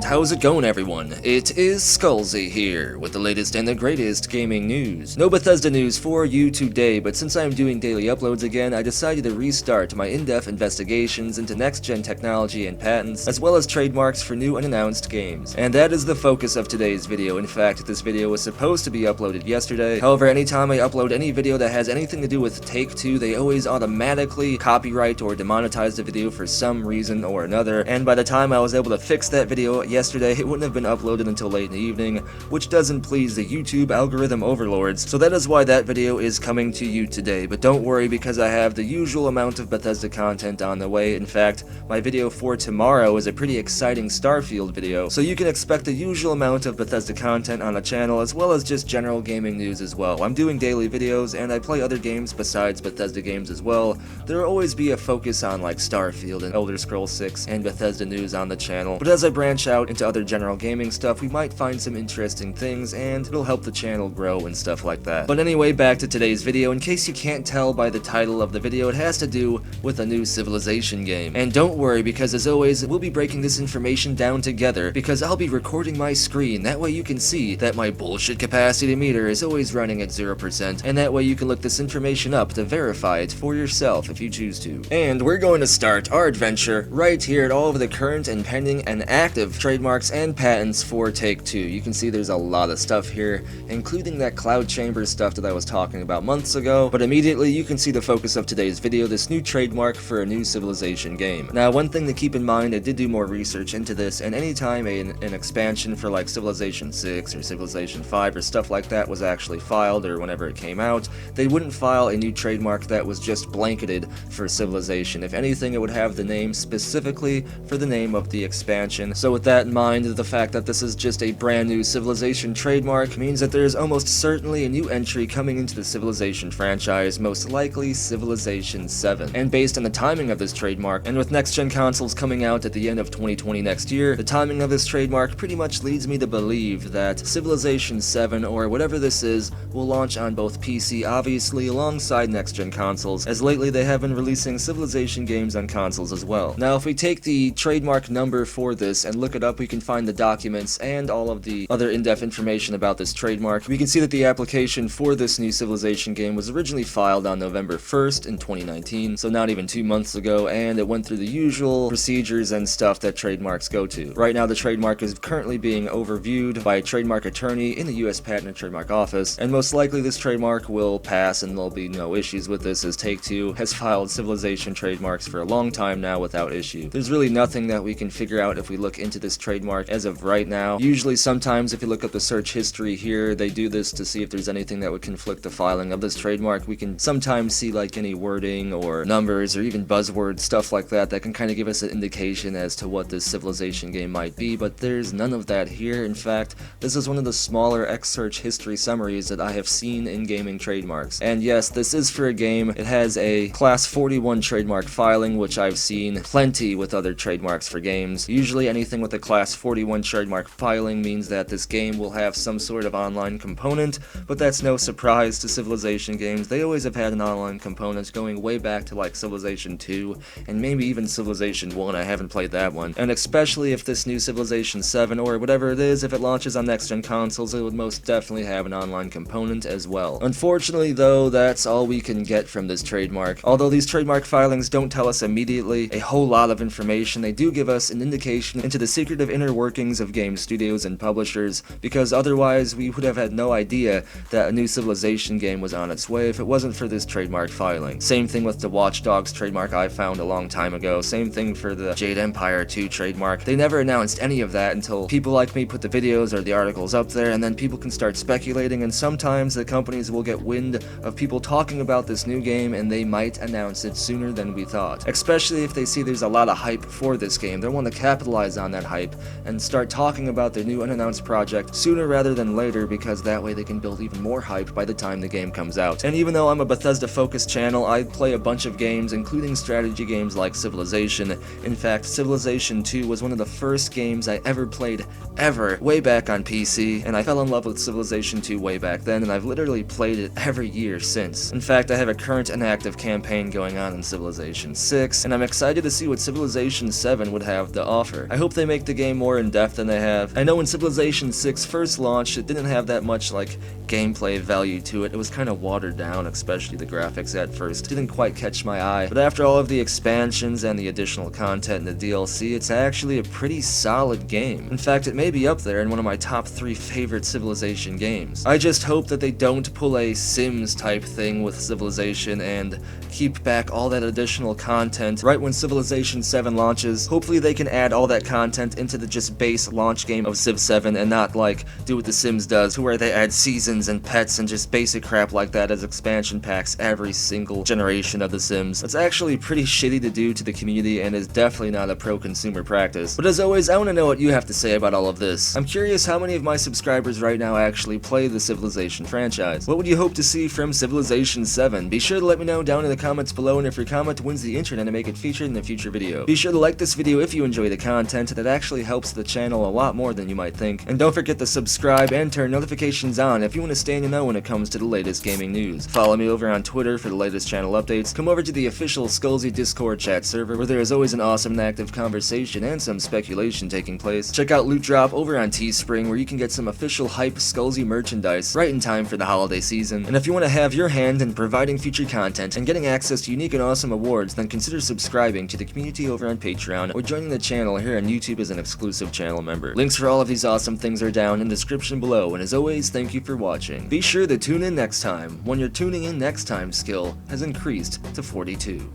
how's it going everyone? It is Skullzi here, with the latest and the greatest gaming news. No Bethesda news for you today, but since I am doing daily uploads again, I decided to restart my in-depth investigations into next-gen technology and patents, as well as trademarks for new unannounced games. And that is the focus of today's video. In fact, this video was supposed to be uploaded yesterday. However, anytime I upload any video that has anything to do with Take-Two, they always automatically copyright or demonetize the video for some reason or another, and by the time I was able to fix that video yesterday, it wouldn't have been uploaded until late in the evening, which doesn't please the YouTube algorithm overlords, so that is why that video is coming to you today. But don't worry, because I have the usual amount of Bethesda content on the way. In fact, my video for tomorrow is a pretty exciting Starfield video, so you can expect the usual amount of Bethesda content on the channel, as well as just general gaming news as well. I'm doing daily videos, and I play other games besides Bethesda games as well. There will always be a focus on like Starfield and Elder Scrolls 6 and Bethesda news on the channel, but as I branch out into other general gaming stuff, we might find some interesting things, and it'll help the channel grow and stuff like that. But anyway, back to today's video. In case you can't tell by the title of the video, it has to do with a new Civilization game. And don't worry, because as always, we'll be breaking this information down together, because I'll be recording my screen. That way you can see that my bullshit capacity meter is always running at 0%, and that way you can look this information up to verify it for yourself if you choose to. And we're going to start our adventure right here at all of the current and pending and active trademarks and patents for Take-Two. You can see there's a lot of stuff here, including that Cloud Chamber stuff that I was talking about months ago, but immediately you can see the focus of today's video, this new trademark for a new Civilization game. Now, one thing to keep in mind, I did do more research into this, and anytime an expansion for like Civilization 6 or Civilization 5 or stuff like that was actually filed, or whenever it came out, they wouldn't file a new trademark that was just blanketed for Civilization. If anything, it would have the name specifically for the name of the expansion. So with that in mind, the fact that this is just a brand new Civilization trademark means that there is almost certainly a new entry coming into the Civilization franchise, most likely Civilization 7. And based on the timing of this trademark, and with next-gen consoles coming out at the end of 2020 next year, the timing of this trademark pretty much leads me to believe that Civilization 7, or whatever this is, will launch on both PC, obviously, alongside next-gen consoles, as lately they have been releasing Civilization games on consoles as well. Now, if we take the trademark number for this and look it up, we can find the documents and all of the other in-depth information about this trademark. We can see that the application for this new Civilization game was originally filed on November 1st in 2019, so not even 2 months ago, and it went through the usual procedures and stuff that trademarks go to. Right now, the trademark is currently being overviewed by a trademark attorney in the US Patent and Trademark Office, and most likely this trademark will pass and there'll be no issues with this, as Take-Two has filed Civilization trademarks for a long time now without issue. There's really nothing that we can figure out if we look into this trademark as of right now. Usually, sometimes if you look up the search history here, they do this to see if there's anything that would conflict the filing of this trademark. We can sometimes see like any wording or numbers or even buzzwords, stuff like that, that can kind of give us an indication as to what this Civilization game might be, but there's none of that here. In fact, this is one of the smaller X-Search history summaries that I have seen in gaming trademarks. And yes, this is for a game. It has a Class 41 trademark filing, which I've seen plenty with other trademarks for games. Usually anything with a Class 41 trademark filing means that this game will have some sort of online component, but that's no surprise to Civilization games. They always have had an online component going way back to like Civilization 2 and maybe even Civilization 1. I haven't played that one. And especially if this new Civilization 7 or whatever it is, if it launches on next-gen consoles, it would most definitely have an online component as well. Unfortunately though, that's all we can get from this trademark. Although these trademark filings don't tell us immediately a whole lot of information, they do give us an indication into the secretive inner workings of game studios and publishers, because otherwise we would have had no idea that a new Civilization game was on its way if it wasn't for this trademark filing. Same thing with the Watch Dogs trademark I found a long time ago. Same thing for the Jade Empire 2 trademark. They never announced any of that until people like me put the videos or the articles up there, and then people can start speculating, and sometimes the companies will get wind of people talking about this new game and they might announce it sooner than we thought. Especially if they see there's a lot of hype for this game. They'll want to capitalize on that hype and start talking about their new unannounced project sooner rather than later, because that way they can build even more hype by the time the game comes out. And even though I'm a Bethesda focused channel, I play a bunch of games, including strategy games like Civilization. In fact, Civilization 2 was one of the first games I ever played ever, way back on PC, and I fell in love with Civilization 2 way back then, and I've literally played it every year since. In fact, I have a current and active campaign going on in Civilization 6, and I'm excited to see what Civilization 7 would have to offer. I hope they make the game more in depth than they have. I know when Civilization 6 first launched, it didn't have that much like gameplay value to it. It was kind of watered down, especially the graphics at first. Didn't quite catch my eye. But after all of the expansions and the additional content and the DLC, it's actually a pretty solid game. In fact, it may be up there in one of my top 3 favorite Civilization games. I just hope that they don't pull a Sims type thing with Civilization and keep back all that additional content right when Civilization 7 launches. Hopefully they can add all that content into the just base launch game of Civ 7 and not like do what The Sims does, to where they add seasons and pets and just basic crap like that as expansion packs every single generation of The Sims. That's actually pretty shitty to do to the community and is definitely not a pro-consumer practice. But as always, I want to know what you have to say about all of this. I'm curious how many of my subscribers right now actually play the Civilization franchise. What would you hope to see from Civilization 7? Be sure to let me know down in the comments below, and if your comment wins the internet to make it featured in a future video. Be sure to like this video if you enjoy the content. That actually helps the channel a lot more than you might think. And don't forget to subscribe and turn notifications on if you want to stay in the know when it comes to the latest gaming news. Follow me over on Twitter for the latest channel updates. Come over to the official Skullzi Discord chat server, where there is always an awesome and active conversation and some speculation taking place. Check out Loot Drop over on Teespring, where you can get some official hype Skullzi merchandise right in time for the holiday season. And if you want to have your hand in providing future content and getting access to unique and awesome awards, then consider subscribing to the community over on Patreon or joining the channel here on YouTube as an exclusive channel member. Links for all of these awesome things are down in the description below, and as always, thank you for watching. Be sure to tune in next time when your tuning in next time skill has increased to 42.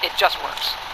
It just works.